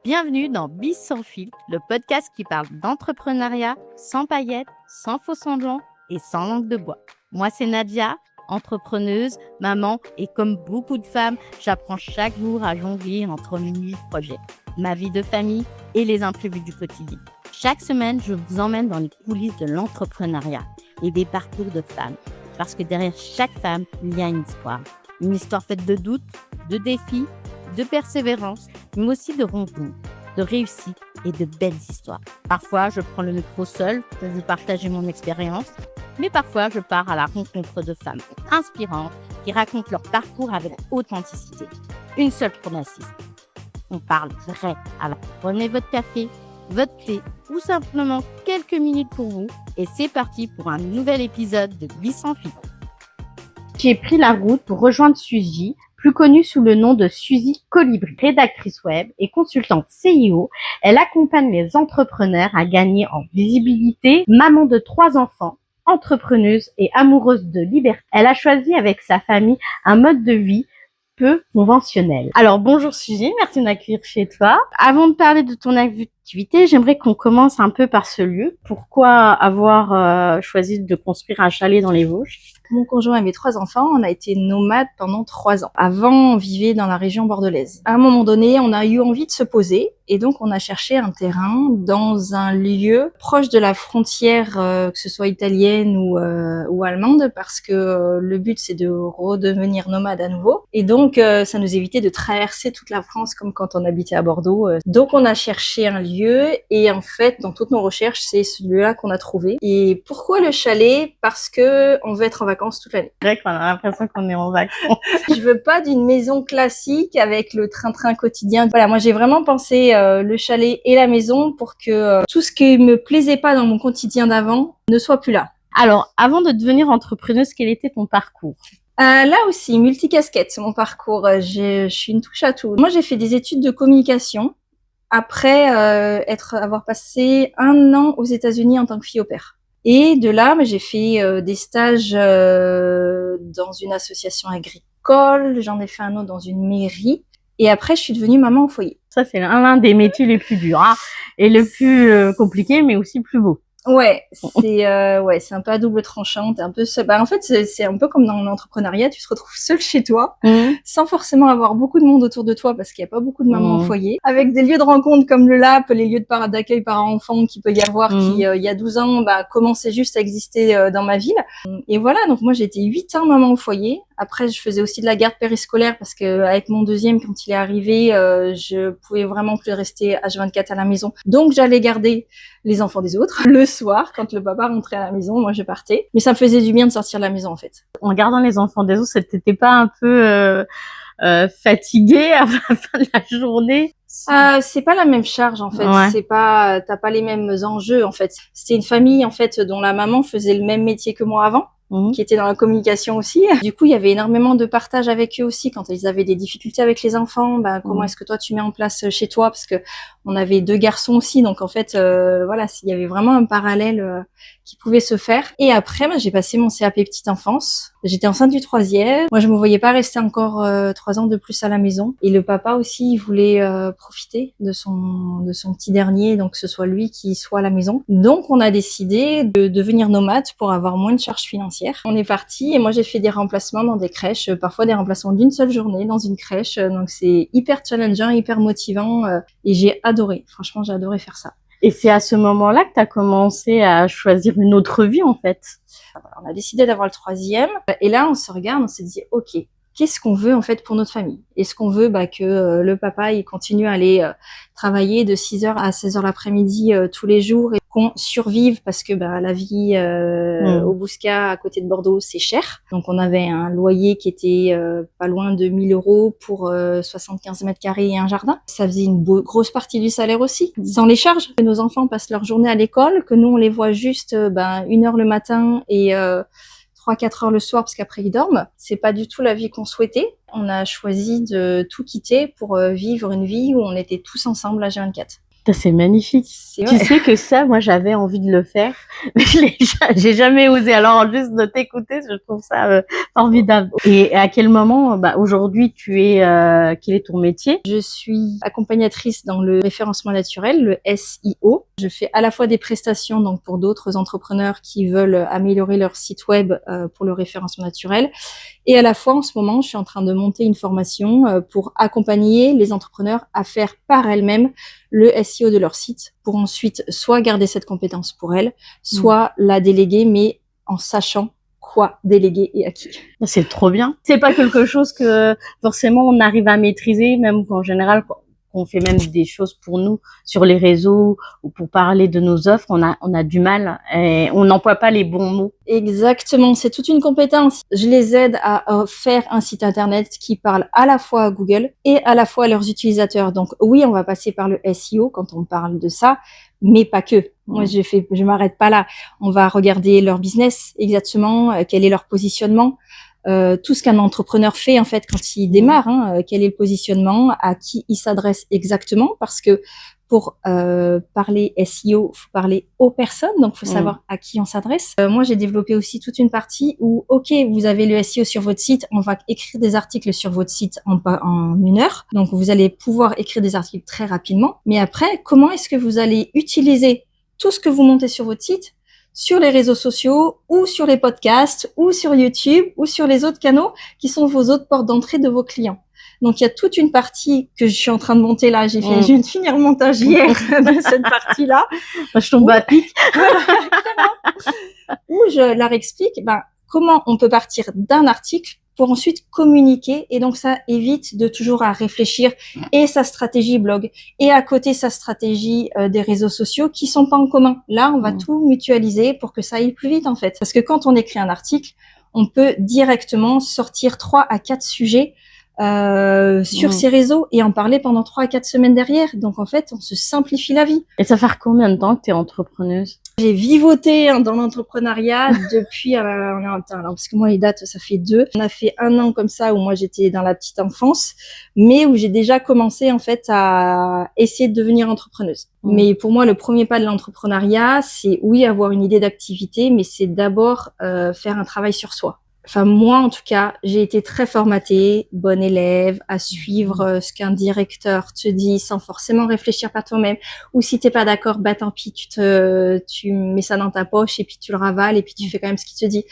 Bienvenue dans Bis sans fil, le podcast qui parle d'entrepreneuriat sans paillettes, sans faux semblants et sans langue de bois. Moi, c'est Nadia, entrepreneuse, maman et comme beaucoup de femmes, j'apprends chaque jour à jongler entre 1000 projets, ma vie de famille et les imprévus du quotidien. Chaque semaine, je vous emmène dans les coulisses de l'entrepreneuriat et des parcours de femmes. Parce que derrière chaque femme, il y a une histoire faite de doutes, de défis, de persévérance, mais aussi de rencontres, de réussites et de belles histoires. Parfois, je prends le micro seule pour vous partager mon expérience, mais parfois, je pars à la rencontre de femmes inspirantes qui racontent leur parcours avec authenticité. Une seule promesse ici, on parle vrai. Alors, prenez votre café, votre thé ou simplement quelques minutes pour vous et c'est parti pour un nouvel épisode de Bis sans fil. J'ai pris la route pour rejoindre Suzy, plus connue sous le nom de Suzy Colibri. Rédactrice web et consultante CIO, elle accompagne les entrepreneurs à gagner en visibilité. Maman de 3 enfants, entrepreneuse et amoureuse de liberté, elle a choisi avec sa famille un mode de vie peu conventionnel. Alors bonjour Suzy, merci de m'accueillir chez toi. Avant de parler de ton activité, j'aimerais qu'on commence un peu par ce lieu. Pourquoi avoir choisi de construire un chalet dans les Vosges ? Mon conjoint et mes 3 enfants, on a été nomades pendant 3 ans. Avant, on vivait dans la région bordelaise. À un moment donné, on a eu envie de se poser et donc on a cherché un terrain dans un lieu proche de la frontière, que ce soit italienne ou allemande, parce que le but c'est de redevenir nomade à nouveau. Et donc ça nous évitait de traverser toute la France comme quand on habitait à Bordeaux. Donc on a cherché un lieu et en fait, dans toutes nos recherches, c'est celui-là qu'on a trouvé. Et pourquoi le chalet ? Parce que on veut être en vacances toute l'année. C'est vrai qu'on a l'impression qu'on est en vacances. Je veux pas d'une maison classique avec le train-train quotidien. Voilà, moi j'ai vraiment pensé le chalet et la maison pour que tout ce qui me plaisait pas dans mon quotidien d'avant ne soit plus là. Alors, avant de devenir entrepreneuse, quel était ton parcours ? Là aussi, multicasquette, c'est mon parcours. Je suis une touche à tout. Moi, j'ai fait des études de communication après avoir passé 1 an aux États-Unis en tant que fille au pair. Et de là, j'ai fait des stages dans une association agricole, j'en ai fait un autre dans une mairie. Et après, je suis devenue maman au foyer. Ça, c'est l'un des métiers les plus durs, et le plus compliqué, mais aussi plus beau. Ouais, c'est un peu à double tranchant. T'es un peu seul. En fait, c'est un peu comme dans l'entrepreneuriat, tu te retrouves seul chez toi, sans forcément avoir beaucoup de monde autour de toi, parce qu'il n'y a pas beaucoup de mamans au foyer. Avec des lieux de rencontre comme le LAP, les lieux d'accueil parents-enfants qu'il peut y avoir, qui il y a 12 ans, commençaient juste à exister dans ma ville. Et voilà, donc moi j'ai été 8 ans maman au foyer. Après, je faisais aussi de la garde périscolaire parce que avec mon deuxième, quand il est arrivé, je pouvais vraiment plus rester H24 à la maison. Donc j'allais garder les enfants des autres. Le soir, quand le papa rentrait à la maison, moi je partais. Mais ça me faisait du bien de sortir de la maison en fait. En gardant les enfants des autres, t'étais pas un peu fatiguée à la fin de la journée ? C'est pas la même charge en fait. Ouais. T'as pas les mêmes enjeux en fait. C'était une famille en fait dont la maman faisait le même métier que moi avant. Qui était dans la communication aussi. Du coup, il y avait énormément de partage avec eux aussi quand ils avaient des difficultés avec les enfants. Comment est-ce que toi tu mets en place chez toi ? Parce que on avait 2 garçons aussi, donc en fait, voilà, il y avait vraiment un parallèle qui pouvait se faire. Et après, j'ai passé mon CAP petite enfance. J'étais enceinte du 3e. Moi, je me voyais pas rester encore 3 ans de plus à la maison. Et le papa aussi, il voulait profiter de son petit dernier, donc que ce soit lui qui soit à la maison. Donc, on a décidé de devenir nomade pour avoir moins de charges financières. On est parti et moi j'ai fait des remplacements dans des crèches, parfois des remplacements d'une seule journée dans une crèche, donc c'est hyper challengeant, hyper motivant et j'ai adoré, franchement j'ai adoré faire ça. Et c'est à ce moment-là que tu as commencé à choisir une autre vie en fait. On a décidé d'avoir le 3e et là on se regarde, on s'est dit ok, qu'est-ce qu'on veut en fait pour notre famille ? Est-ce qu'on veut que le papa il continue à aller travailler de 6h à 16h l'après-midi tous les jours et qu'on survive parce que la vie au Bouscat à côté de Bordeaux c'est cher. Donc on avait un loyer qui était pas loin de 1 000 € pour 75 mètres carrés et un jardin. Ça faisait une grosse partie du salaire aussi, sans les charges. Que nos enfants passent leur journée à l'école, que nous on les voit juste 1 heure le matin et 3-4 heures le soir parce qu'après ils dorment. C'est pas du tout la vie qu'on souhaitait. On a choisi de tout quitter pour vivre une vie où on était tous ensemble à H24. C'est magnifique. C'est Tu sais que ça, moi, j'avais envie de le faire, mais j'ai jamais osé. Alors, juste de t'écouter, je trouve ça formidable. Et à quel moment, aujourd'hui, quel est ton métier? Je suis accompagnatrice dans le référencement naturel, le SEO. Je fais à la fois des prestations donc pour d'autres entrepreneurs qui veulent améliorer leur site web pour le référencement naturel. Et à la fois, en ce moment, je suis en train de monter une formation pour accompagner les entrepreneurs à faire par elles-mêmes le SEO de leur site pour ensuite soit garder cette compétence pour elles, soit la déléguer, mais en sachant quoi déléguer et à qui. C'est trop bien. C'est pas quelque chose que forcément on arrive à maîtriser, même qu'en général, on fait même des choses pour nous sur les réseaux ou pour parler de nos offres, on a du mal et on n'emploie pas les bons mots. Exactement, c'est toute une compétence. Je les aide à faire un site internet qui parle à la fois à Google et à la fois à leurs utilisateurs. Donc oui, on va passer par le SEO quand on parle de ça, mais pas que. Moi, je m'arrête pas là. On va regarder leur business exactement, quel est leur positionnement. Tout ce qu'un entrepreneur fait en fait quand il démarre, quel est le positionnement, à qui il s'adresse exactement, parce que pour parler SEO, faut parler aux personnes, donc faut savoir à qui on s'adresse. Moi, j'ai développé aussi toute une partie où, ok, vous avez le SEO sur votre site, on va écrire des articles sur votre site en 1 heure, donc vous allez pouvoir écrire des articles très rapidement. Mais après, comment est-ce que vous allez utiliser tout ce que vous montez sur votre site sur les réseaux sociaux ou sur les podcasts ou sur YouTube ou sur les autres canaux qui sont vos autres portes d'entrée de vos clients. Donc, il y a toute une partie que je suis en train de monter là. Je viens de finir le montage hier de cette partie-là. Je tombe à pic. Où je leur explique comment on peut partir d'un article pour ensuite communiquer. Et donc, ça évite de toujours à réfléchir et sa stratégie blog et à côté sa stratégie des réseaux sociaux qui sont pas en commun. Là, on va tout mutualiser pour que ça aille plus vite, en fait. Parce que quand on écrit un article, on peut directement sortir 3 à 4 sujets sur ces réseaux et en parler pendant 3 à 4 semaines derrière. Donc, en fait, on se simplifie la vie. Et ça fait combien de temps que tu es entrepreneuse? J'ai vivoté dans l'entrepreneuriat depuis, parce que moi, les dates, ça fait 2. On a fait 1 an comme ça où moi, j'étais dans la petite enfance, mais où j'ai déjà commencé, en fait, à essayer de devenir entrepreneuse. Mais pour moi, le premier pas de l'entrepreneuriat, c'est oui, avoir une idée d'activité, mais c'est d'abord faire un travail sur soi. Enfin, moi, en tout cas, j'ai été très formatée, bonne élève, à suivre ce qu'un directeur te dit sans forcément réfléchir par toi-même. Ou si t'es pas d'accord, tant pis, tu mets ça dans ta poche et puis tu le ravales et puis tu fais quand même ce qu'il te dit.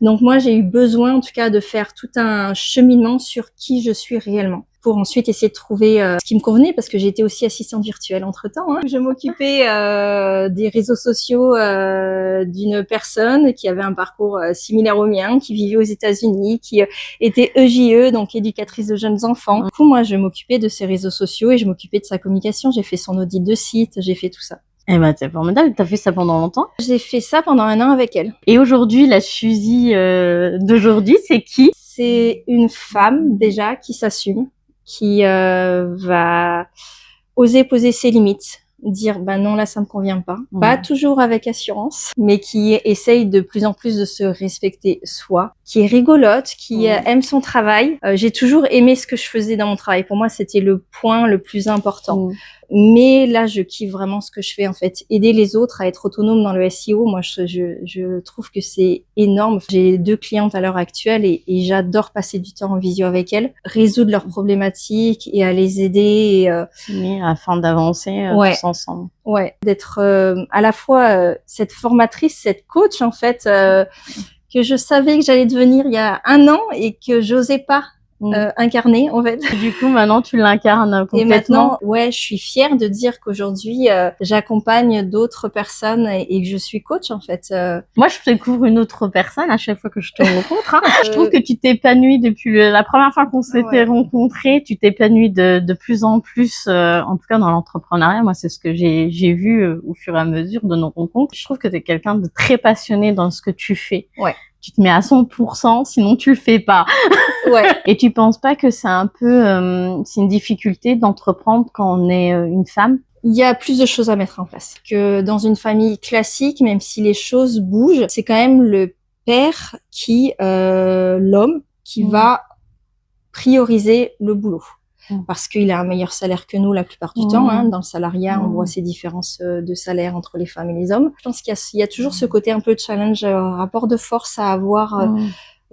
Donc moi, j'ai eu besoin, en tout cas, de faire tout un cheminement sur qui je suis réellement, pour ensuite essayer de trouver ce qui me convenait, parce que j'ai été aussi assistante virtuelle entre-temps. Je m'occupais des réseaux sociaux d'une personne qui avait un parcours similaire au mien, qui vivait aux États-Unis, qui était EJE, donc éducatrice de jeunes enfants. Du coup, moi, je m'occupais de ses réseaux sociaux et je m'occupais de sa communication. J'ai fait son audit de site, j'ai fait tout ça. Eh c'est formidable. T'as fait ça pendant longtemps? J'ai fait ça pendant 1 an avec elle. Et aujourd'hui, la Suzy d'aujourd'hui, c'est qui? C'est une femme déjà qui s'assume, qui va oser poser ses limites, dire non, là ça me convient pas toujours avec assurance, mais qui essaye de plus en plus de se respecter soi, qui est rigolote, qui aime son travail. J'ai toujours aimé ce que je faisais dans mon travail. Pour moi, c'était le point le plus important. Mais là, je kiffe vraiment ce que je fais, en fait. Aider les autres à être autonomes dans le SEO, moi, je trouve que c'est énorme. J'ai 2 clientes à l'heure actuelle et j'adore passer du temps en visio avec elles, résoudre leurs problématiques et à les aider. Oui, afin d'avancer tous ensemble. Ouais, d'être à la fois cette formatrice, cette coach, en fait, que je savais que j'allais devenir il y a 1 an et que j'osais pas incarner, en fait. Du coup, maintenant, tu l'incarnes complètement. Et maintenant, je suis fière de dire qu'aujourd'hui, j'accompagne d'autres personnes et que je suis coach, en fait. Moi, je découvre une autre personne à chaque fois que je te rencontre. Je trouve que tu t'épanouis depuis la première fois qu'on s'était rencontrés. Tu t'épanouis de plus en plus, en tout cas dans l'entrepreneuriat. Moi, c'est ce que j'ai vu au fur et à mesure de nos rencontres. Je trouve que tu es quelqu'un de très passionné dans ce que tu fais. Tu te mets à 100%, sinon tu le fais pas. Et tu penses pas que c'est un peu, c'est une difficulté d'entreprendre quand on est une femme? Il y a plus de choses à mettre en place que dans une famille classique, même si les choses bougent. C'est quand même le père l'homme qui va prioriser le boulot. parce qu'il a un meilleur salaire que nous la plupart du temps. Hein. Dans le salariat, on voit ces différences de salaire entre les femmes et les hommes. Je pense qu'il y a toujours ce côté un peu de challenge, rapport de force à avoir.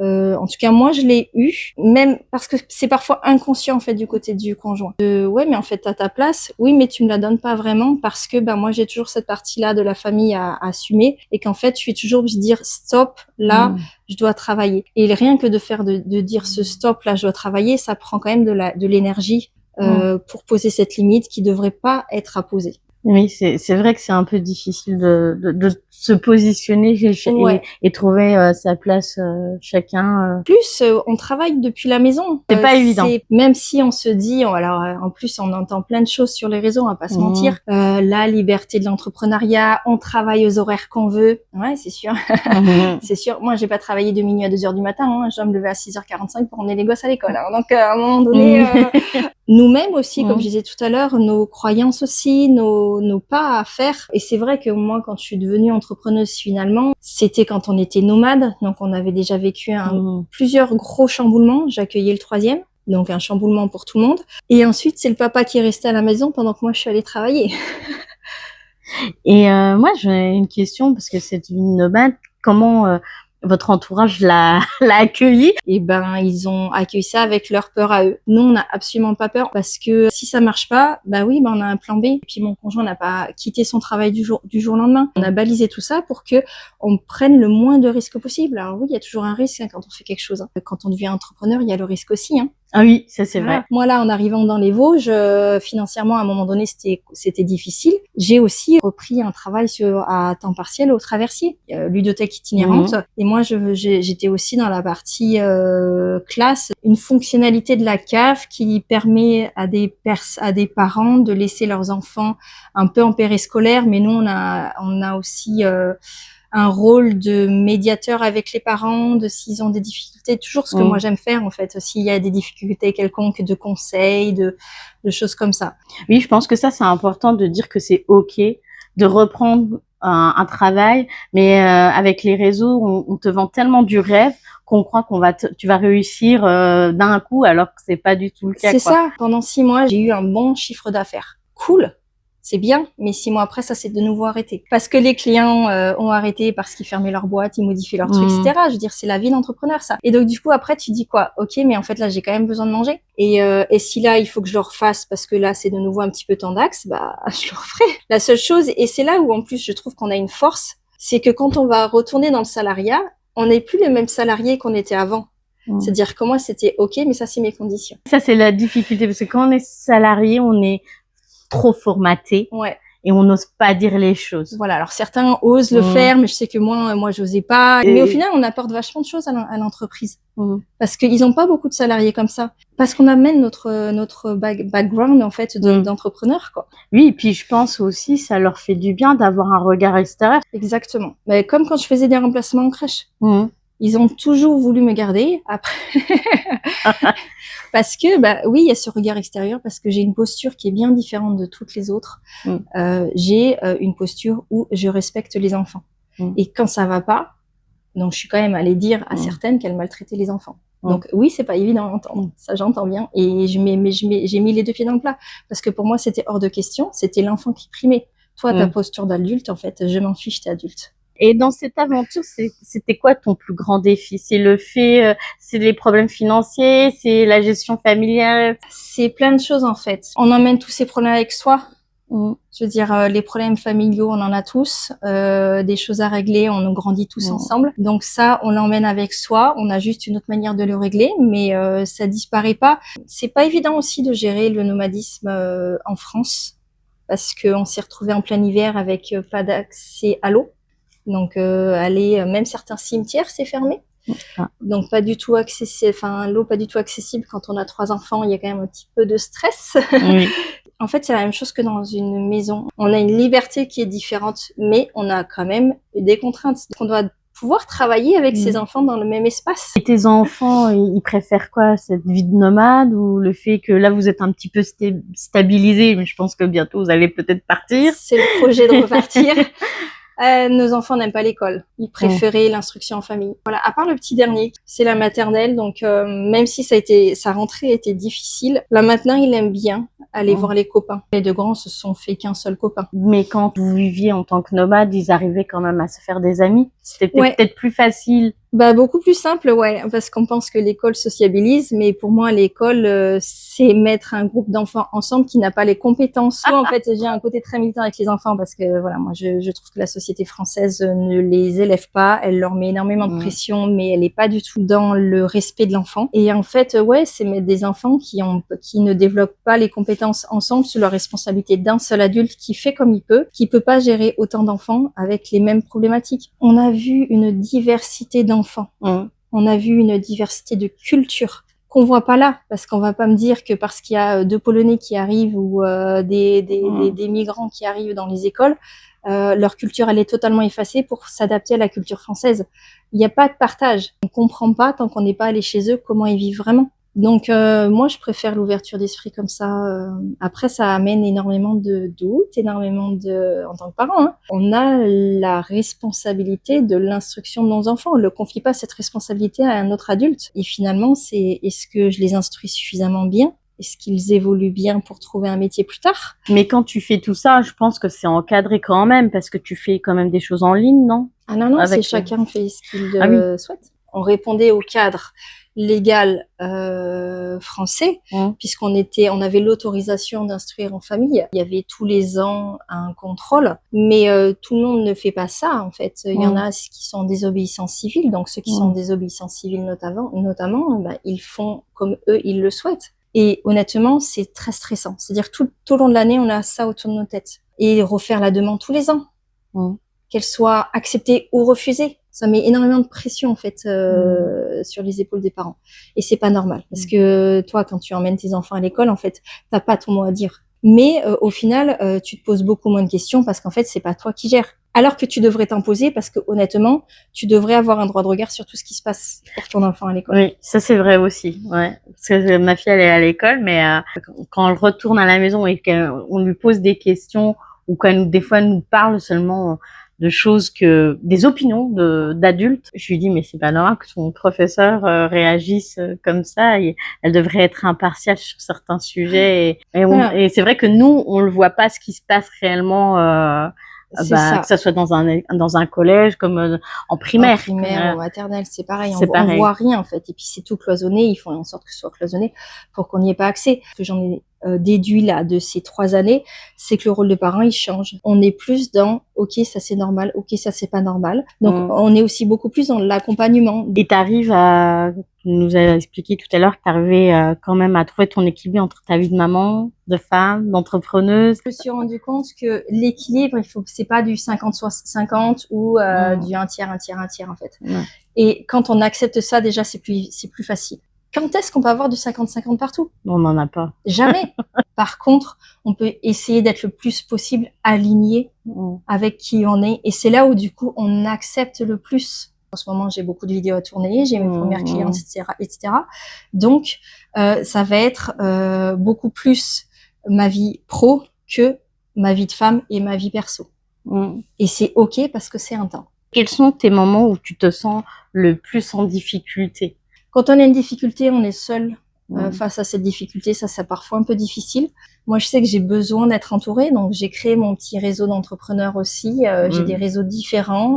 En tout cas, moi, je l'ai eu, même parce que c'est parfois inconscient en fait du côté du conjoint. Ouais, mais en fait, t'as ta place. Oui, mais tu me la donnes pas vraiment parce que moi, j'ai toujours cette partie-là de la famille à assumer et qu'en fait, je suis toujours obligée de dire stop. Là, je dois travailler. Et rien que de faire de dire ce stop, là, je dois travailler, ça prend quand même de l'énergie pour poser cette limite qui devrait pas être à poser. Oui, c'est vrai que c'est un peu difficile de se positionner et trouver sa place chacun. Plus on travaille depuis la maison. C'est pas évident. Même si on se dit, alors en plus on entend plein de choses sur les réseaux, on va pas se mentir. La liberté de l'entrepreneuriat, on travaille aux horaires qu'on veut. Ouais, c'est sûr. C'est sûr. Moi, j'ai pas travaillé de minuit à 2h du matin. Hein. Je dois me lever à 6h45 pour emmener les gosses à l'école. Hein. Donc à un moment donné, nous-mêmes aussi, comme je disais tout à l'heure, nos croyances aussi, nos pas à faire. Et c'est vrai que moi, quand je suis devenue entrepreneuse finalement, c'était quand on était nomade. Donc on avait déjà vécu plusieurs gros chamboulements. J'accueillais le 3e. Donc un chamboulement pour tout le monde. Et ensuite, c'est le papa qui est resté à la maison pendant que moi, je suis allée travailler. Et moi, j'ai une question parce que c'est une nomade. Comment votre entourage l'a accueilli? Et ils ont accueilli ça avec leur peur à eux. Nous, on n'a absolument pas peur parce que si ça marche pas, on a un plan B. Et puis mon conjoint n'a pas quitté son travail du jour au lendemain. On a balisé tout ça pour que on prenne le moins de risques possible. Alors oui, il y a toujours un risque quand on fait quelque chose. Quand on devient entrepreneur, il y a le risque aussi. Ah oui, ça c'est vrai. Moi là, en arrivant dans les Vosges, financièrement à un moment donné, c'était difficile. J'ai aussi repris un travail à temps partiel au Traversier, ludothèque itinérante. Et moi, j'étais aussi dans la partie classe, une fonctionnalité de la CAF qui permet à des parents de laisser leurs enfants un peu en périscolaire, mais nous on a aussi un rôle de médiateur avec les parents, s'ils ont des difficultés, toujours ce que moi j'aime faire en fait, s'il y a des difficultés quelconques, de conseils, de choses comme ça. Oui, je pense que ça c'est important de dire que c'est ok de reprendre un travail, mais avec les réseaux, on te vend tellement du rêve qu'on croit tu vas réussir d'un coup, alors que c'est pas du tout le cas. C'est ça. Pendant 6 mois, j'ai eu un bon chiffre d'affaires. Cool. C'est bien, mais 6 mois après, ça s'est de nouveau arrêté. Parce que les clients ont arrêté parce qu'ils fermaient leur boîte, ils modifiaient leurs trucs, etc. Je veux dire, c'est la vie d'entrepreneur, ça. Et donc, du coup, après, tu dis quoi? Ok, mais en fait, là, j'ai quand même besoin de manger. Et si là, il faut que je le refasse parce que là, c'est de nouveau un petit peu tendax, je le referai. La seule chose, et c'est là où, en plus, je trouve qu'on a une force, c'est que quand on va retourner dans le salariat, on n'est plus le même salarié qu'on était avant. C'est-à-dire que moi, c'était ok, mais ça, c'est mes conditions. Ça, c'est la difficulté, parce que quand on est salarié, on est trop formaté et on n'ose pas dire les choses. Voilà, alors certains osent le faire, mais je sais que moi j'osais pas. Mais au final, on apporte vachement de choses à l'entreprise parce qu'ils n'ont pas beaucoup de salariés comme ça. Parce qu'on amène notre background en fait d'entrepreneur, quoi. Oui, et puis je pense aussi ça leur fait du bien d'avoir un regard extérieur. Exactement. Mais comme quand je faisais des remplacements en crèche. Ils ont toujours voulu me garder après. Parce que, oui, il y a ce regard extérieur parce que j'ai une posture qui est bien différente de toutes les autres. J'ai une posture où je respecte les enfants. Et quand ça va pas, donc je suis quand même allée dire à certaines qu'elles maltraitaient les enfants. Donc oui, c'est pas évident à entendre. Ça, j'entends bien. Et j'ai mis les 2 pieds dans le plat. Parce que pour moi, c'était hors de question. C'était l'enfant qui primait. Toi, ta posture d'adulte, en fait, je m'en fiche, t'es adulte. Et dans cette aventure, c'était quoi ton plus grand défi? C'est c'est les problèmes financiers, c'est la gestion familiale? C'est plein de choses en fait. On emmène tous ces problèmes avec soi. Je veux dire, les problèmes familiaux, on en a tous. Des choses à régler, on grandit tous ensemble. Donc ça, on l'emmène avec soi. On a juste une autre manière de le régler, mais ça disparaît pas. C'est pas évident aussi de gérer le nomadisme en France parce qu'on s'est retrouvé en plein hiver avec pas d'accès à l'eau. Donc même certains cimetières, c'est fermé. Donc pas du tout accessible, l'eau pas du tout accessible quand on a 3 enfants, il y a quand même un petit peu de stress. En fait, c'est la même chose que dans une maison. On a une liberté qui est différente, mais on a quand même des contraintes. Donc on doit pouvoir travailler avec ses enfants dans le même espace. Et tes enfants, ils préfèrent quoi? Cette vie de nomade ou le fait que là, vous êtes un petit peu stabilisé, mais je pense que bientôt, vous allez peut-être partir? C'est le projet de repartir. Nos enfants n'aiment pas l'école. Ils préféraient l'instruction en famille. Voilà. À part le petit dernier, c'est la maternelle. Donc, même si sa rentrée était difficile, là maintenant, il aime bien aller voir les copains. Les deux grands se sont fait qu'un seul copain. Mais quand vous viviez en tant que nomade, ils arrivaient quand même à se faire des amis. C'était peut-être plus facile. Bah, beaucoup plus simple, ouais, parce qu'on pense que l'école sociabilise, mais pour moi, l'école, c'est mettre un groupe d'enfants ensemble qui n'a pas les compétences. Moi, en fait, j'ai un côté très militant avec les enfants parce que, voilà, moi, je trouve que la société française ne les élève pas. Elle leur met énormément de pression, mais elle est pas du tout dans le respect de l'enfant. Et en fait, ouais, c'est mettre des enfants qui ne développent pas les compétences ensemble sous la responsabilité d'un seul adulte qui fait comme il peut, qui peut pas gérer autant d'enfants avec les mêmes problématiques. On a vu une diversité d'enfants. On a vu une diversité de cultures qu'on voit pas là, parce qu'on va pas me dire que parce qu'il y a 2 Polonais qui arrivent ou des migrants qui arrivent dans les écoles, leur culture elle est totalement effacée pour s'adapter à la culture française. Il n'y a pas de partage. On comprend pas tant qu'on n'est pas allé chez eux comment ils vivent vraiment. Donc moi je préfère l'ouverture d'esprit comme ça. Après ça amène énormément de doutes, en tant que parent. Hein. On a la responsabilité de l'instruction de nos enfants. On ne confie pas cette responsabilité à un autre adulte. Et finalement c'est est-ce que je les instruis suffisamment bien? Est-ce qu'ils évoluent bien pour trouver un métier plus tard? Mais quand tu fais tout ça, je pense que c'est encadré quand même parce que tu fais quand même des choses en ligne, non? Ah non, c'est chacun fait ce qu'il souhaite. On répondait au cadre légal français, puisqu'on avait l'autorisation d'instruire en famille. Il y avait tous les ans un contrôle, mais tout le monde ne fait pas ça en fait. Il y en a qui sont en désobéissance civile, donc ceux qui sont en désobéissance civile notamment, bah, ils font comme eux ils le souhaitent. Et honnêtement, c'est très stressant. C'est-à-dire tout au long de l'année, on a ça autour de nos têtes. Et refaire la demande tous les ans, qu'elle soit acceptée ou refusée. Ça met énormément de pression en fait sur les épaules des parents. Et c'est pas normal parce que toi, quand tu emmènes tes enfants à l'école, en fait, t'as pas ton mot à dire. Mais au final, tu te poses beaucoup moins de questions parce qu'en fait, c'est pas toi qui gères. Alors que tu devrais t'en poser parce que honnêtement, tu devrais avoir un droit de regard sur tout ce qui se passe pour ton enfant à l'école. Oui, ça c'est vrai aussi. Ouais, parce que ma fille elle est à l'école, mais quand elle retourne à la maison et qu'on lui pose des questions ou quand des fois elle nous parle seulement de choses des opinions d'adultes, je lui dis mais c'est pas normal que son professeur réagisse comme ça. Et elle devrait être impartiale sur certains sujets et c'est vrai que nous on le voit pas ce qui se passe réellement. Que ça soit dans un collège comme en primaire. En primaire ou maternelle, c'est pareil. On voit rien en fait. Et puis c'est tout cloisonné. Ils font en sorte que ce soit cloisonné pour qu'on n'y ait pas accès. Ce que j'en ai déduit là de ces 3 années, c'est que le rôle de parent il change. On est plus dans ok ça c'est normal, ok ça c'est pas normal. Donc on est aussi beaucoup plus dans l'accompagnement. Et tu nous as expliqué tout à l'heure que tu arrivais quand même à trouver ton équilibre entre ta vie de maman, de femme, d'entrepreneuse. Je me suis rendu compte que l'équilibre, c'est pas du 50-50 ou du un tiers en fait. Et quand on accepte ça, déjà c'est plus facile. Quand est-ce qu'on peut avoir du 50-50 partout? On n'en a pas. Jamais. Par contre, on peut essayer d'être le plus possible aligné avec qui on est. Et c'est là où, du coup, on accepte le plus. En ce moment, j'ai beaucoup de vidéos à tourner, j'ai mes premières clientes, etc. Donc, ça va être beaucoup plus ma vie pro que ma vie de femme et ma vie perso. Et c'est OK parce que c'est un temps. Quels sont tes moments où tu te sens le plus en difficulté? Quand on a une difficulté, on est seul face à cette difficulté. Ça, c'est parfois un peu difficile. Moi, je sais que j'ai besoin d'être entourée, donc j'ai créé mon petit réseau d'entrepreneurs aussi. J'ai des réseaux différents.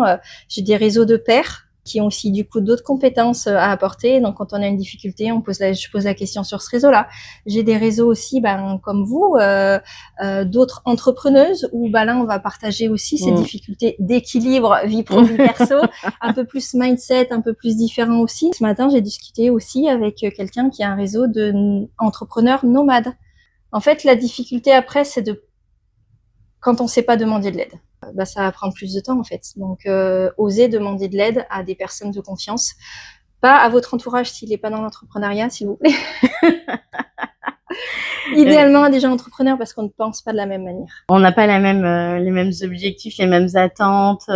J'ai des réseaux de pairs qui ont aussi du coup d'autres compétences à apporter. Donc, quand on a une difficulté, je pose la question sur ce réseau-là. J'ai des réseaux aussi, comme vous, d'autres entrepreneuses où là, on va partager aussi ces difficultés d'équilibre vie pro vie perso, un peu plus mindset, un peu plus différent aussi. Ce matin, j'ai discuté aussi avec quelqu'un qui a un réseau d'entrepreneurs nomades. En fait, la difficulté après, c'est quand on sait pas demander de l'aide. Ça va prendre plus de temps en fait. Donc, osez demander de l'aide à des personnes de confiance, pas à votre entourage s'il n'est pas dans l'entrepreneuriat, s'il vous plaît. Idéalement, déjà entrepreneur parce qu'on ne pense pas de la même manière. On n'a pas les mêmes objectifs, les mêmes attentes.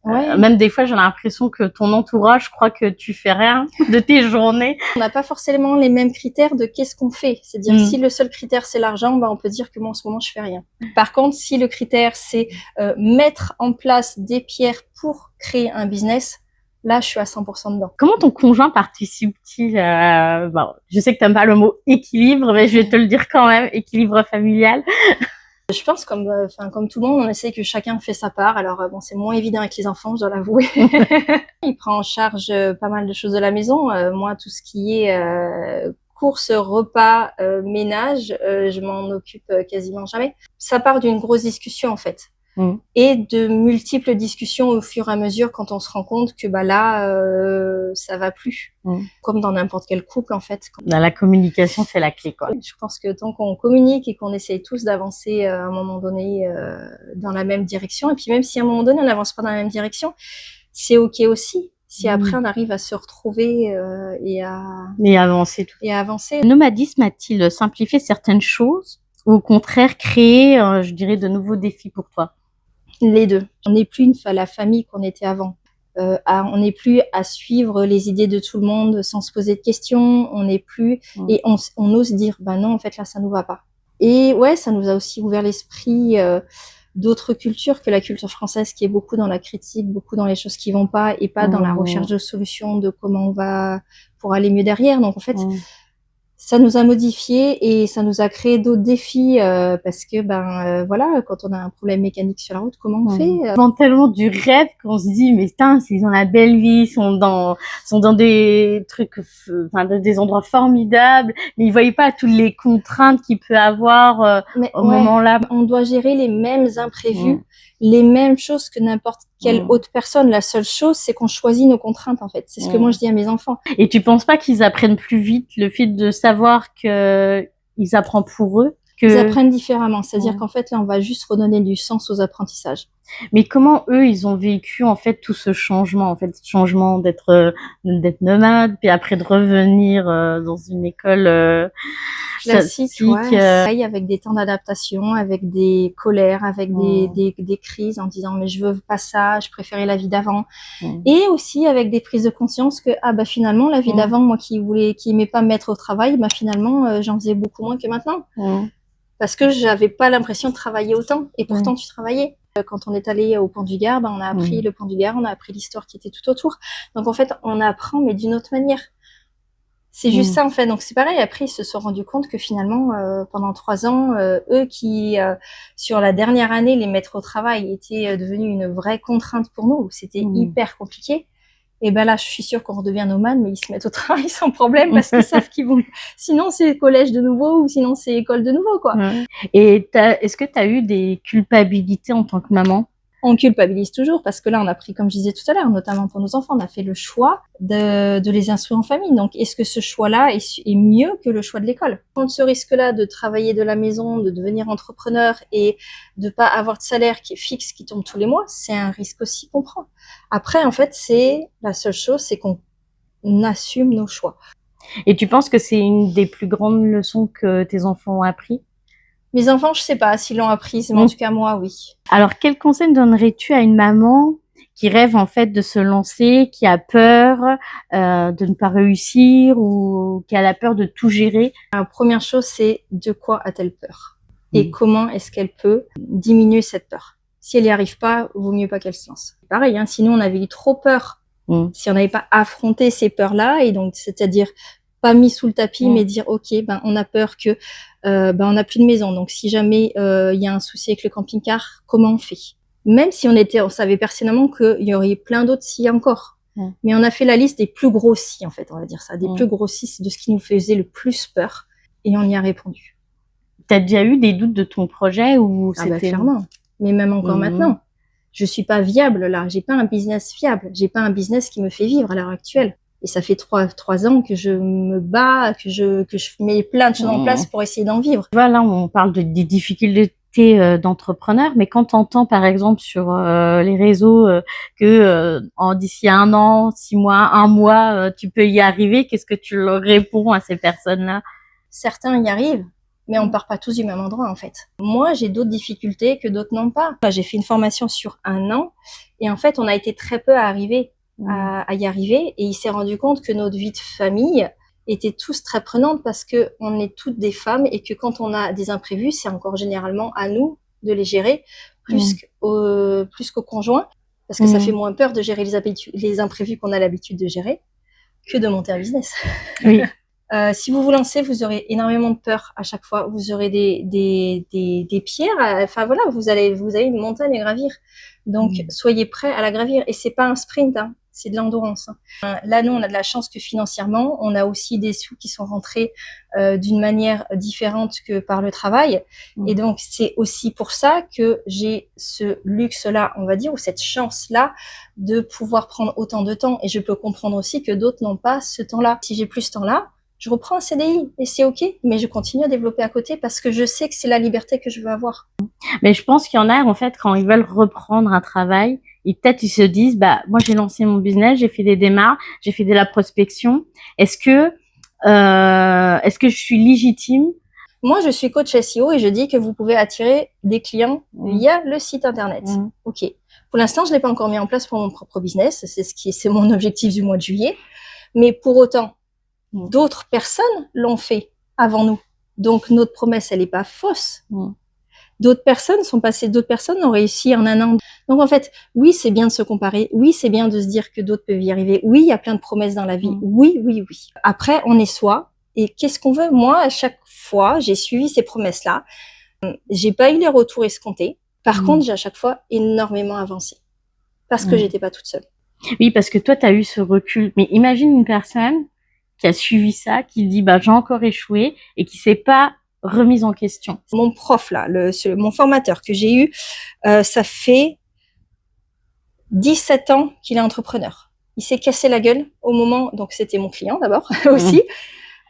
Ouais. Même des fois, j'ai l'impression que ton entourage croit que tu fais rien de tes journées. On n'a pas forcément les mêmes critères de qu'est-ce qu'on fait. C'est-à-dire, si le seul critère, c'est l'argent, on peut dire que moi, en ce moment, je fais rien. Par contre, si le critère, c'est mettre en place des pierres pour créer un business, là, je suis à 100% dedans. Comment ton conjoint participe-t-il je sais que t'aimes pas le mot équilibre, mais je vais te le dire quand même, équilibre familial. Je pense comme tout le monde, on essaie que chacun fait sa part. Alors c'est moins évident avec les enfants, je dois l'avouer. Il prend en charge pas mal de choses de la maison. Moi, tout ce qui est courses, repas, ménage, je m'en occupe quasiment jamais. Ça part d'une grosse discussion en fait. Et de multiples discussions au fur et à mesure quand on se rend compte que ça va plus. Comme dans n'importe quel couple en fait. Dans la communication, c'est la clé quoi. Je pense que tant qu'on communique et qu'on essaye tous d'avancer à un moment donné dans la même direction, et puis même si à un moment donné on n'avance pas dans la même direction, c'est ok aussi. Si après on arrive à se retrouver et avancer tout. Et à avancer. Le nomadisme a-t-il simplifié certaines choses ou au contraire créé, je dirais, de nouveaux défis pour toi? Les deux. On n'est plus la famille qu'on était avant. On n'est plus à suivre les idées de tout le monde sans se poser de questions. On n'est plus et on ose dire non en fait là ça nous va pas. Et ouais, ça nous a aussi ouvert l'esprit d'autres cultures que la culture française qui est beaucoup dans la critique, beaucoup dans les choses qui vont pas et pas dans la recherche de solutions de comment on va pour aller mieux derrière. Donc en fait ça nous a modifié et ça nous a créé d'autres défis parce que voilà, quand on a un problème mécanique sur la route, comment on fait Ils vendent tellement du rêve qu'on se dit mais putain, ils ont la belle vie, ils sont dans des trucs, des endroits formidables, mais ils voyaient pas toutes les contraintes qu'il peut avoir au moment-là. On doit gérer les mêmes imprévus, les mêmes choses que n'importe quelle autre personne. La seule chose, c'est qu'on choisit nos contraintes en fait. C'est ce que moi je dis à mes enfants. Et tu penses pas qu'ils apprennent plus vite le fait de savoir que ils apprennent pour eux? Ils apprennent différemment, c'est-à-dire qu'en fait là on va juste redonner du sens aux apprentissages. Mais comment eux ils ont vécu en fait tout ce changement d'être nomade puis après de revenir dans une école classique, avec des temps d'adaptation, avec des colères, avec des crises en disant mais je veux pas ça, je préférais la vie d'avant, et aussi avec des prises de conscience que finalement la vie d'avant, moi qui aimais pas me mettre au travail, finalement j'en faisais beaucoup moins que maintenant. Parce que j'avais pas l'impression de travailler autant, et pourtant tu travaillais. Quand on est allé au Pont du Gard, on a appris le Pont du Gard, on a appris l'histoire qui était tout autour. Donc en fait, on apprend, mais d'une autre manière. C'est juste ça en fait. Donc c'est pareil. Après, ils se sont rendus compte que finalement, pendant 3 ans, eux qui, sur la dernière année, les mettre au travail était devenu une vraie contrainte pour nous. C'était hyper compliqué. Et là, je suis sûre qu'on redevient nomade, mais ils se mettent au travail sans problème parce qu'ils savent qu'ils vont. Sinon, c'est collège de nouveau ou sinon c'est école de nouveau, quoi. Et est-ce que tu as eu des culpabilités en tant que maman? On culpabilise toujours parce que là, on a pris, comme je disais tout à l'heure, notamment pour nos enfants, on a fait le choix de les instruire en famille. Donc, est-ce que ce choix-là est mieux que le choix de l'école? Prendre ce risque-là de travailler de la maison, de devenir entrepreneur et de pas avoir de salaire qui est fixe, qui tombe tous les mois, c'est un risque aussi qu'on prend. Après, en fait, la seule chose, c'est qu'on assume nos choix. Et tu penses que c'est une des plus grandes leçons que tes enfants ont appris? Mes enfants, je sais pas s'ils l'ont appris, mais en tout cas, moi, oui. Alors, quel conseil donnerais-tu à une maman qui rêve en fait de se lancer, qui a peur de ne pas réussir ou qui a la peur de tout gérer? La première chose, c'est de quoi a-t-elle peur? Et comment est-ce qu'elle peut diminuer cette peur? Si elle n'y arrive pas, vaut mieux pas qu'elle se lance. Pareil, sinon on avait eu trop peur. Si on n'avait pas affronté ces peurs-là, et donc c'est-à-dire pas mis sous le tapis, mais dire ok, on a peur que on n'a plus de maison. Donc si jamais il y a un souci avec le camping-car, comment on fait? Même si on savait personnellement qu'il y aurait plein d'autres si encore. Mais on a fait la liste des plus gros si, en fait, on va dire ça, des plus gros si, de ce qui nous faisait le plus peur, et on y a répondu. T'as déjà eu des doutes de ton projet ou c'était clairement. Mais même encore maintenant, je suis pas viable là. J'ai pas un business fiable. J'ai pas un business qui me fait vivre à l'heure actuelle. Et ça fait 3 ans que je me bats, que je mets plein de choses en place pour essayer d'en vivre. Voilà, on parle des difficultés d'entrepreneur, mais quand t'entends par exemple sur les réseaux que d'ici 1 an, 6 mois, 1 mois, tu peux y arriver, qu'est-ce que tu leur réponds à ces personnes-là? certains y arrivent, mais on part pas tous du même endroit, en fait. Moi, j'ai d'autres difficultés que d'autres n'ont pas. J'ai fait une formation sur 1 an, et en fait, on a été très peu à y arriver, et il s'est rendu compte que notre vie de famille était tous très prenante parce que on est toutes des femmes et que quand on a des imprévus, c'est encore généralement à nous de les gérer plus qu'au conjoint, parce que ça fait moins peur de gérer les imprévus qu'on a l'habitude de gérer que de monter un business. Oui. Si vous vous lancez, vous aurez énormément de peur à chaque fois. Vous aurez des pierres. Enfin voilà, vous avez une montagne à gravir. Donc soyez prêts à la gravir. Et c'est pas un sprint, hein, c'est de l'endurance. Là, nous, on a de la chance que financièrement, on a aussi des sous qui sont rentrés d'une manière différente que par le travail. Et donc c'est aussi pour ça que j'ai ce luxe-là, on va dire, ou cette chance-là de pouvoir prendre autant de temps. Et je peux comprendre aussi que d'autres n'ont pas ce temps-là. Si j'ai plus ce temps-là, je reprends un CDI et c'est ok, mais je continue à développer à côté parce que je sais que c'est la liberté que je veux avoir. Mais je pense qu'il y en a, en fait, quand ils veulent reprendre un travail, peut-être ils se disent, bah, moi, j'ai lancé mon business, j'ai fait des démarches, j'ai fait de la prospection. Est-ce que je suis légitime? Moi, je suis coach SEO et je dis que vous pouvez attirer des clients via le site internet. Ok. Pour l'instant, je l'ai pas encore mis en place pour mon propre business. C'est mon objectif du mois de juillet. Mais pour autant, d'autres personnes l'ont fait avant nous. Donc, notre promesse, elle est pas fausse. D'autres personnes ont réussi en 1 an. Donc, en fait, oui, c'est bien de se comparer. Oui, c'est bien de se dire que d'autres peuvent y arriver. Oui, il y a plein de promesses dans la vie. Oui, oui, oui. Après, on est soi. Et qu'est-ce qu'on veut? Moi, à chaque fois, j'ai suivi ces promesses-là. J'ai pas eu les retours escomptés. Par contre, j'ai à chaque fois énormément avancé. Parce que j'étais pas toute seule. Oui, parce que toi, tu as eu ce recul. Mais imagine une personne qui a suivi ça, qui dit, bah, j'ai encore échoué et qui s'est pas remise en question. Mon prof, là, mon formateur que j'ai eu, ça fait 17 ans qu'il est entrepreneur. Il s'est cassé la gueule au moment, donc c'était mon client d'abord aussi.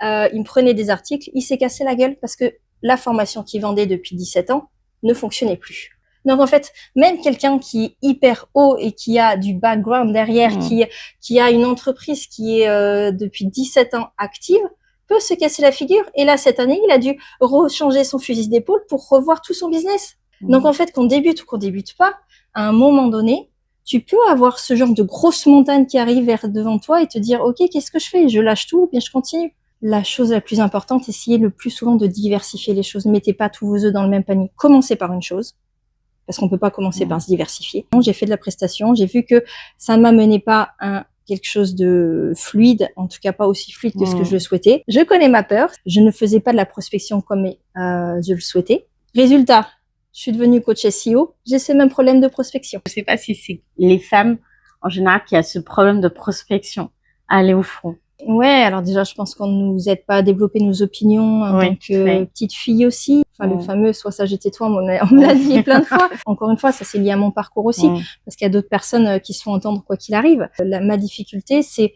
Il me prenait des articles, il s'est cassé la gueule parce que la formation qu'il vendait depuis 17 ans ne fonctionnait plus. Donc en fait, même quelqu'un qui est hyper haut et qui a du background derrière, qui a une entreprise qui est depuis 17 ans active, peut se casser la figure. Et là, cette année, il a dû rechanger son fusil d'épaule pour revoir tout son business. Donc en fait, qu'on débute ou qu'on débute pas, à un moment donné, tu peux avoir ce genre de grosse montagne qui arrive devant toi et te dire, ok, qu'est-ce que je fais? Je lâche tout ou bien je continue? La chose la plus importante, essayez le plus souvent de diversifier les choses. Mettez pas tous vos œufs dans le même panier. Commencez par une chose, parce qu'on peut pas commencer par se diversifier. J'ai fait de la prestation, j'ai vu que ça ne m'amenait pas à quelque chose de fluide, en tout cas pas aussi fluide que ce que je le souhaitais. Je connais ma peur, je ne faisais pas de la prospection comme je le souhaitais. Résultat, je suis devenue coach SEO, j'ai ces mêmes problèmes de prospection. Je sais pas si c'est les femmes en général qui a ce problème de prospection à aller au front. Ouais, alors déjà, je pense qu'on nous aide pas à développer nos opinions en tant que petite fille aussi. Enfin, le fameux « sois sage et tais-toi », on me l'a dit plein de fois. Encore une fois, ça c'est lié à mon parcours aussi, parce qu'il y a d'autres personnes qui se font entendre quoi qu'il arrive. Ma difficulté, c'est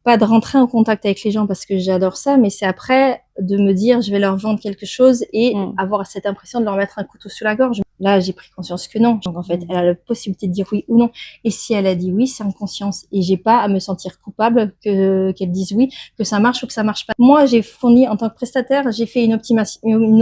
pas de rentrer en contact avec les gens parce que j'adore ça, mais c'est après de me dire je vais leur vendre quelque chose et avoir cette impression de leur mettre un couteau sous la gorge. Là, j'ai pris conscience que non. Donc en fait, elle a la possibilité de dire oui ou non. Et si elle a dit oui, c'est en conscience. Et j'ai pas à me sentir coupable qu'elle dise oui, que ça marche ou que ça marche pas. Moi, j'ai fourni en tant que prestataire, j'ai fait une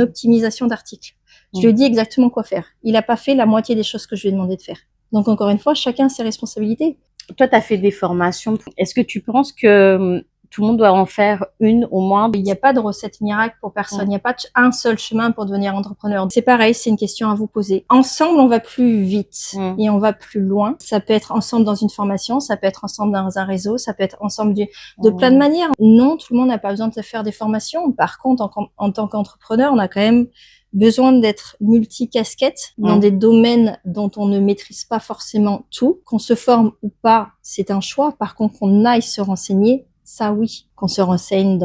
optimisation d'articles. Je lui ai dit exactement quoi faire. Il a pas fait la moitié des choses que je lui ai demandé de faire. Donc encore une fois, chacun a ses responsabilités. Toi, tu as fait des formations. Est-ce que tu penses que tout le monde doit en faire une au moins? Il n'y a pas de recette miracle pour personne. Il n'y a pas un seul chemin pour devenir entrepreneur. C'est pareil, c'est une question à vous poser. Ensemble, on va plus vite et on va plus loin. Ça peut être ensemble dans une formation, ça peut être ensemble dans un réseau, ça peut être ensemble de plein de manières. Non, tout le monde n'a pas besoin de faire des formations. Par contre, en tant qu'entrepreneur, on a quand même besoin d'être multicasquette dans des domaines dont on ne maîtrise pas forcément tout. Qu'on se forme ou pas, c'est un choix. Par contre, qu'on aille se renseigner, ça oui. Qu'on se renseigne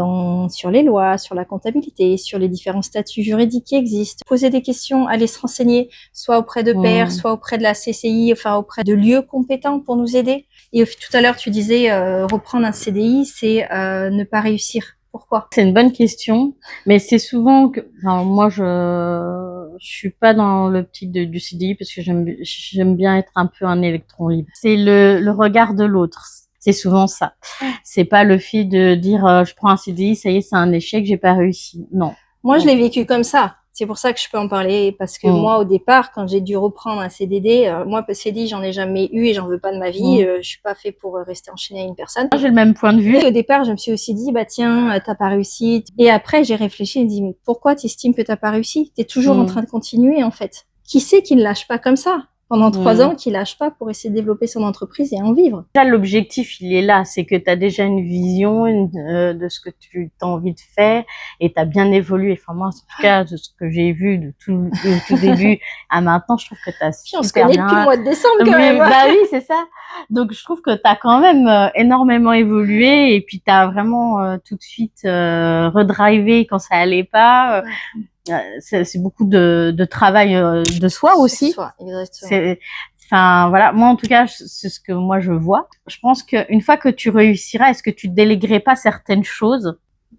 sur les lois, sur la comptabilité, sur les différents statuts juridiques qui existent. Poser des questions, aller se renseigner, soit auprès de pairs, soit auprès de la CCI, enfin auprès de lieux compétents pour nous aider. Et tout à l'heure, tu disais, reprendre un CDI, c'est ne pas réussir. Pourquoi? C'est une bonne question, mais c'est souvent que, enfin, moi, je suis pas dans l'optique du CDI parce que j'aime bien être un peu un électron libre. C'est le regard de l'autre. C'est souvent ça. C'est pas le fait de dire je prends un CDI, ça y est, c'est un échec, j'ai pas réussi. Non. Moi, je l'ai vécu comme ça. C'est pour ça que je peux en parler, parce que moi, au départ, quand j'ai dû reprendre un CDD, moi, CDI, j'en ai jamais eu et j'en veux pas de ma vie. Je suis pas fait pour rester enchaînée à une personne. J'ai le même point de vue. Et au départ, je me suis aussi dit, bah tiens, t'as pas réussi. Et après, j'ai réfléchi et dit, mais pourquoi t'estimes que t'as pas réussi? T'es toujours en train de continuer, en fait. Qui sait qui ne lâche pas comme ça? Pendant 3 ans, qui lâche pas pour essayer de développer son entreprise et en vivre. Déjà, l'objectif, il est là. C'est que tu as déjà une vision de ce que tu as envie de faire et tu as bien évolué. Enfin, moi, en tout cas, de ce que j'ai vu de tout début à maintenant, je trouve que tu as super bien. On se connaît depuis le mois de décembre, quand même. Bah oui, c'est ça. Donc, je trouve que tu as quand même énormément évolué et puis tu as vraiment tout de suite redrivé quand ça allait pas. C'est beaucoup de travail de soi aussi. Soi, exactement. Enfin, voilà. Moi, en tout cas, c'est ce que moi je vois. Je pense qu'une fois que tu réussiras, est-ce que tu déléguerais pas certaines choses?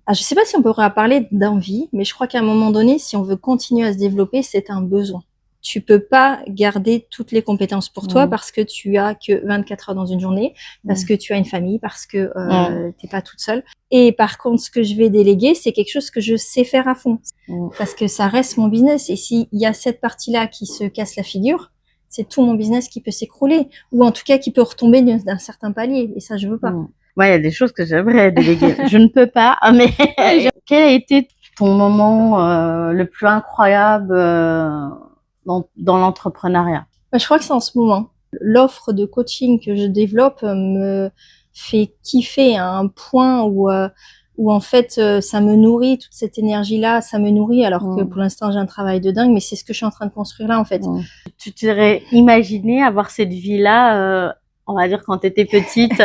Je sais pas si on pourra parler d'envie, mais je crois qu'à un moment donné, si on veut continuer à se développer, c'est un besoin. Tu peux pas garder toutes les compétences pour toi parce que tu as que 24 heures dans une journée, parce que tu as une famille, parce que t'es pas toute seule. Et par contre, ce que je vais déléguer, c'est quelque chose que je sais faire à fond, parce que ça reste mon business. Et s'il y a cette partie-là qui se casse la figure, c'est tout mon business qui peut s'écrouler, ou en tout cas qui peut retomber d'un certain palier. Et ça, je veux pas. Ouais, il y a des choses que j'aimerais déléguer. Je ne peux pas, mais quel a été ton moment le plus incroyable dans l'entrepreneuriat? Je crois que c'est en ce moment. L'offre de coaching que je développe me fait kiffer à un point où en fait ça me nourrit, toute cette énergie-là, ça me nourrit, alors que pour l'instant j'ai un travail de dingue, mais c'est ce que je suis en train de construire là en fait. Tu t'aurais imaginé avoir cette vie-là on va dire quand tu étais petite?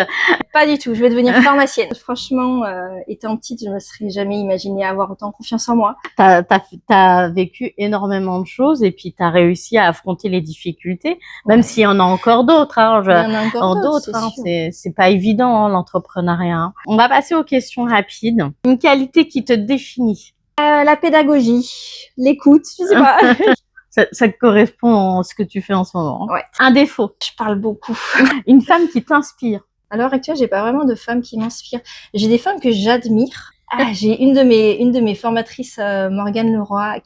Pas du tout, je vais devenir pharmacienne. Franchement, étant petite, je me serais jamais imaginée avoir autant confiance en moi. T'as vécu énormément de choses et puis t'as réussi à affronter les difficultés, même s'il y en a encore d'autres. Hein, il y en a encore d'autres, c'est pas évident l'entrepreneuriat. On va passer aux questions rapides. Une qualité qui te définit? La pédagogie, l'écoute, je sais pas. Ça correspond à ce que tu fais en ce moment. Ouais. Un défaut? Je parle beaucoup. Une femme qui t'inspire? À l'heure actuelle, j'ai pas vraiment de femmes qui m'inspirent. J'ai des femmes que j'admire. J'ai une de mes formatrices, Morgane Leroy,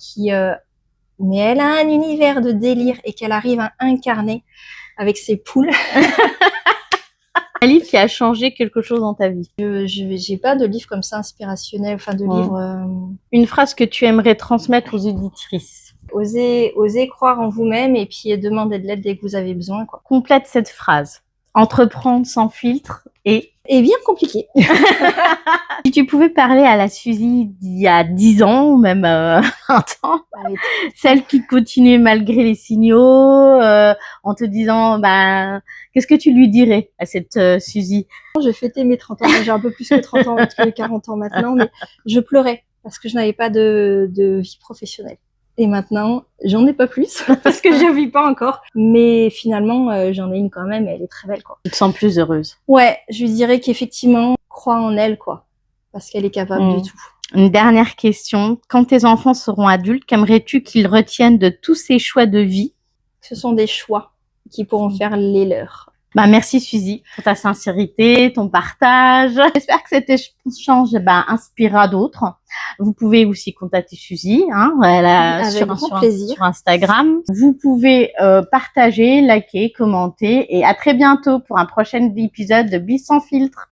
mais elle a un univers de délire et qu'elle arrive à incarner avec ses poules. Un livre qui a changé quelque chose dans ta vie? J'ai pas de livre comme ça inspirationnel, enfin de livre. Une phrase que tu aimerais transmettre aux auditrices? Osez croire en vous-même et puis demander de l'aide dès que vous avez besoin, quoi. Complète cette phrase. Entreprendre sans filtre et bien compliqué. Si tu pouvais parler à la Suzy d'il y a 10 ans ou même 20 ans, celle qui continuait malgré les signaux, en te disant, qu'est-ce que tu lui dirais à cette Suzy? J'ai fêté mes 30 ans, j'ai un peu plus que 30 ans, que 40 ans maintenant, mais je pleurais parce que je n'avais pas de vie professionnelle. Et maintenant, j'en ai pas plus parce que je vis pas encore. Mais finalement, j'en ai une quand même et elle est très belle, quoi. Tu te sens plus heureuse? Ouais, je lui dirais qu'effectivement, crois en elle, quoi. Parce qu'elle est capable de tout. Une dernière question. Quand tes enfants seront adultes, qu'aimerais-tu qu'ils retiennent de tous ces choix de vie? Ce sont des choix qui pourront faire les leurs. Merci Suzy pour ta sincérité, ton partage. J'espère que cet échange inspirera d'autres. Vous pouvez aussi contacter Suzy sur Instagram. Vous pouvez partager, liker, commenter et à très bientôt pour un prochain épisode de Bis sans filtre.